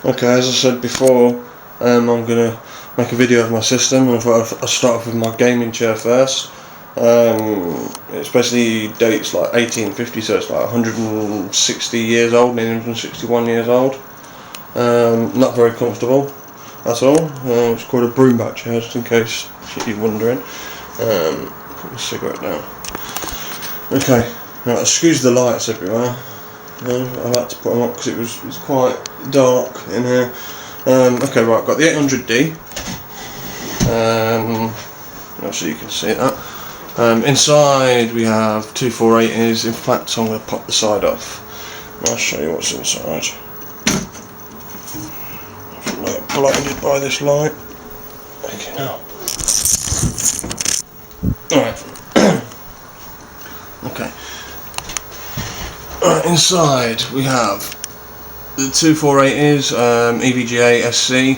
Okay, as I said before, I'm going to make a video of my system, and I thought I'll start off with my gaming chair first. It basically dates like 1850, so it's like 160 years old, nearly 161 years old. Not very comfortable at all. It's called a broomback chair, just in case you're wondering. Put my cigarette down. Okay, now excuse the lights everywhere. I like to put them up because it was quite dark in here. Okay, right, I've got the 800D. So you can see that. Inside we have two 480s. In fact, I'm going to pop the side off. I'll show you what's inside. I'm not blinded by this light. Okay, now. Alright. Okay. Right, inside we have the two 480s, EVGA SC.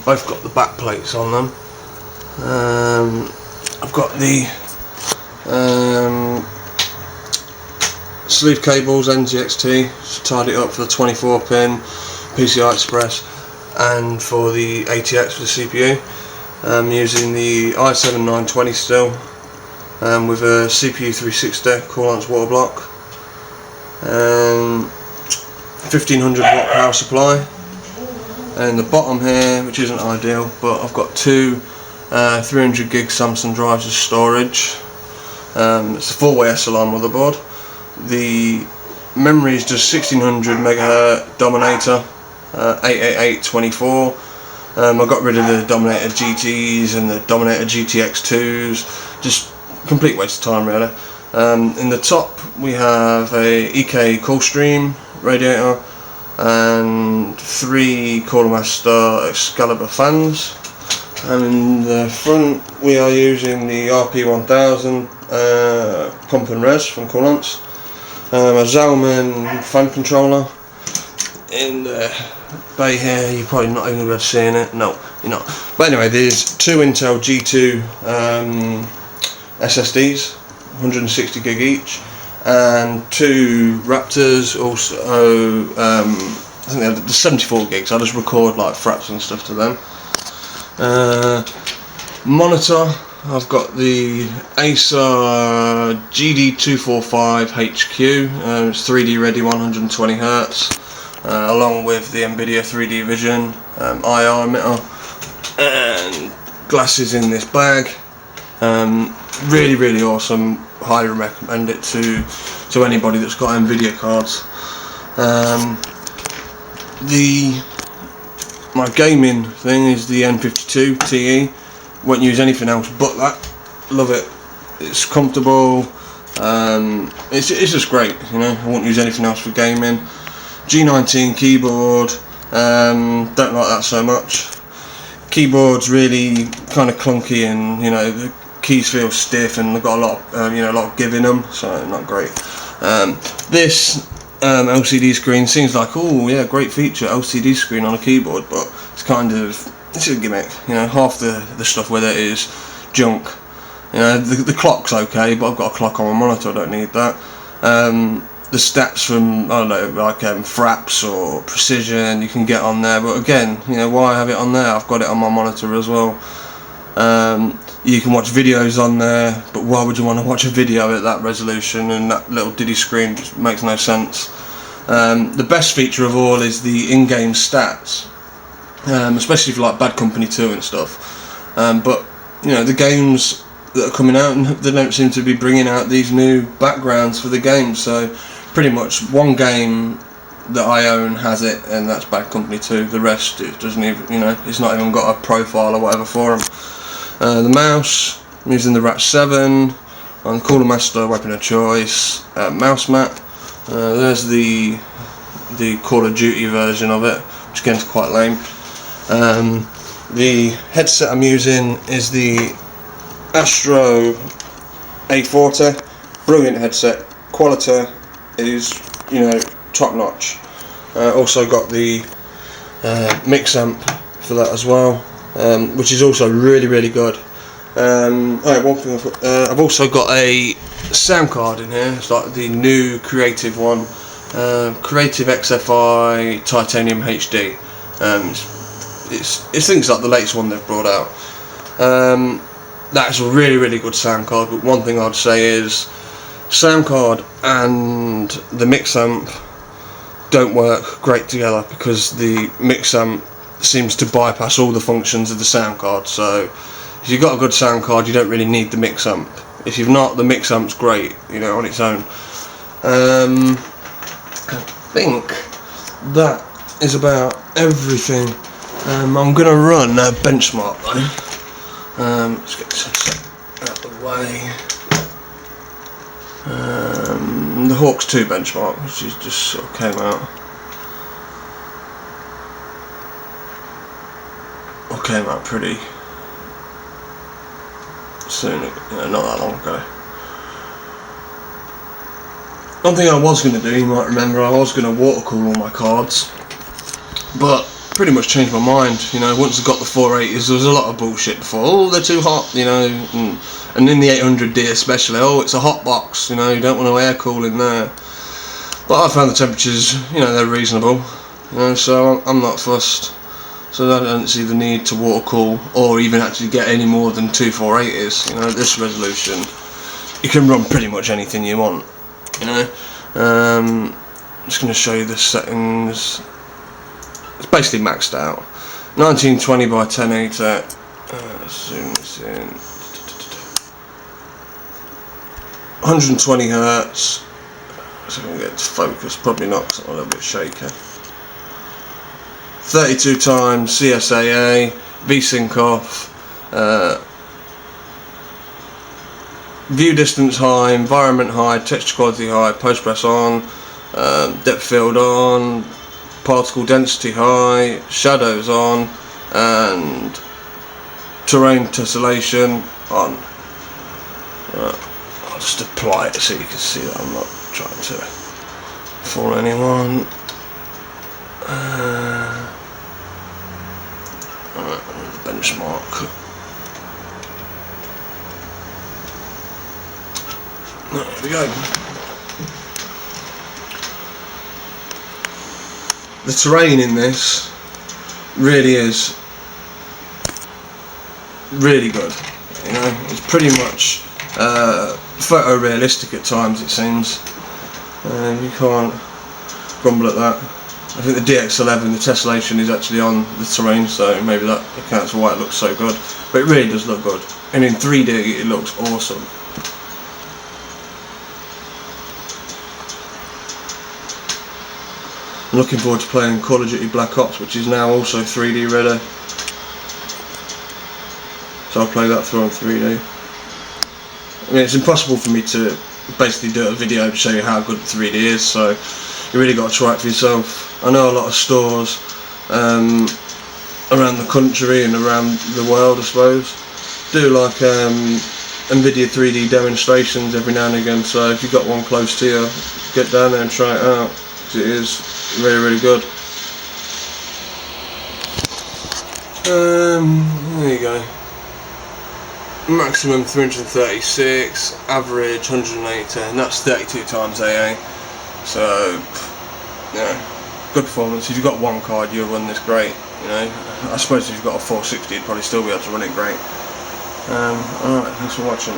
Both got the back plates on them. I've got the sleeve cables, NGXT, tied it up for the 24 pin PCI Express and for the ATX for the CPU. I'm using the i7 920 still, with a CPU 360 cool-lance water block, 1500 watt power supply, and the bottom here, which isn't ideal, but I've got two 300 gig Samsung drives of storage. It's a 4-way SLR motherboard. The memory is just 1600 MHz Dominator 88824. I got rid of the Dominator GTs and the Dominator GTX2s, just complete waste of time really. In the top we have a EK Coolstream radiator and 3 Coolermaster Excalibur fans, and in the front we are using the RP1000 pump and res from Coolants, a Zalman fan controller. In the bay here, you're probably not even going to be able to see it. No, you're not. But anyway, there's two Intel G2 SSDs, 160 gig each, and two Raptors, also I think they're the 74 gigs. I just record like fraps and stuff to them. Monitor, I've got the Acer GD245HQ, it's 3D ready, 120 Hz, along with the NVIDIA 3D Vision IR emitter, and glasses in this bag. Really awesome. Highly recommend it to anybody that's got NVIDIA cards. My gaming thing is the N52 TE. Won't use anything else but that. Love it. It's comfortable. It's just great. You know, I won't use anything else for gaming. G19 keyboard. Don't like that so much. Keyboard's really kind of clunky, and you know the keys feel stiff, and they've got a lot of a lot of give in them, so not great. This LCD screen seems like, oh yeah, great feature, LCD screen on a keyboard, but it's a gimmick. You know, half the stuff with it is junk. You know, the clock's okay, but I've got a clock on my monitor, I don't need that. The stats from, I don't know, like fraps or precision you can get on there, but again, you know, why have it on there? I've got it on my monitor as well. You can watch videos on there, but why would you want to watch a video at that resolution and that little diddy screen? Just makes no sense. The best feature of all is the in-game stats, especially for like Bad Company 2 and stuff. But you know, the games that are coming out, they don't seem to be bringing out these new backgrounds for the games. So pretty much one game that I own has it, and that's Bad Company 2. The rest, it doesn't even, you know, it's not even got a profile or whatever for them. The mouse, I'm using the RAP7 on Coolermaster weapon of choice mouse mat. There's the Call of Duty version of it, which again is quite lame. The headset I'm using is the Astro A40, brilliant headset. Quality is, you know, top notch. Also got the mix amp for that as well, which is also really good. One thing I've also got a sound card in here. It's like the new creative one Creative XFI Titanium HD. It's things like the latest one they've brought out. That's a really good sound card, but one thing I'd say is sound card and the mix amp don't work great together, because the mix amp seems to bypass all the functions of the sound card. So if you've got a good sound card, you don't really need the mix amp. If you've not, the mix amp's great, you know, on its own. I think that is about everything. I'm going to run a benchmark though. Let's get this out of the way. The Hawks 2 benchmark, which is just sort of came out. Or came out pretty soon, you know, not that long ago. One thing I was going to do, you might remember, I was going to water cool all my cards, but pretty much changed my mind. You know, once I got the 480s, there was a lot of bullshit before. Oh, they're too hot, you know, and in the 800D especially, oh, it's a hot box, you know, you don't want to air cool in there. But I found the temperatures, you know, they're reasonable, you know, so I'm not fussed. So I don't see the need to water cool or even actually get any more than 2 480s. You know, this resolution, you can run pretty much anything you want. You know, I'm just going to show you the settings. It's basically maxed out. 1920 by 1080. Zoom this in. 120 hertz. So I can get it to focus. Probably not, because I'm a little bit shaky. 32 times CSAA, VSync off, view distance high, environment high, texture quality high, post press on, depth field on, particle density high, shadows on, and terrain tessellation on. I'll just apply it so you can see that I'm not trying to fool anyone. Benchmark. There we go. The terrain in this really is really good. You know, it's pretty much photorealistic at times, it seems. You can't grumble at that. I think the DX11, the tessellation is actually on the terrain, so maybe that accounts for why it looks so good. But it really does look good, and in 3D it looks awesome. I'm looking forward to playing Call of Duty Black Ops, which is now also 3D ready. So I'll play that through on 3D. I mean, it's impossible for me to basically do a video to show you how good 3D is, so you really got to try it for yourself. I know a lot of stores around the country and around the world, I suppose, do like NVIDIA 3D demonstrations every now and again, so if you've got one close to you, get down there and try it out, because it is really good. There you go. Maximum 336, average 180, and that's 32 times AA. So, yeah, good performance. If you've got one card, you'll run this great. You know, I suppose if you've got a 460, you'd probably still be able to run it great. Alright, thanks for watching.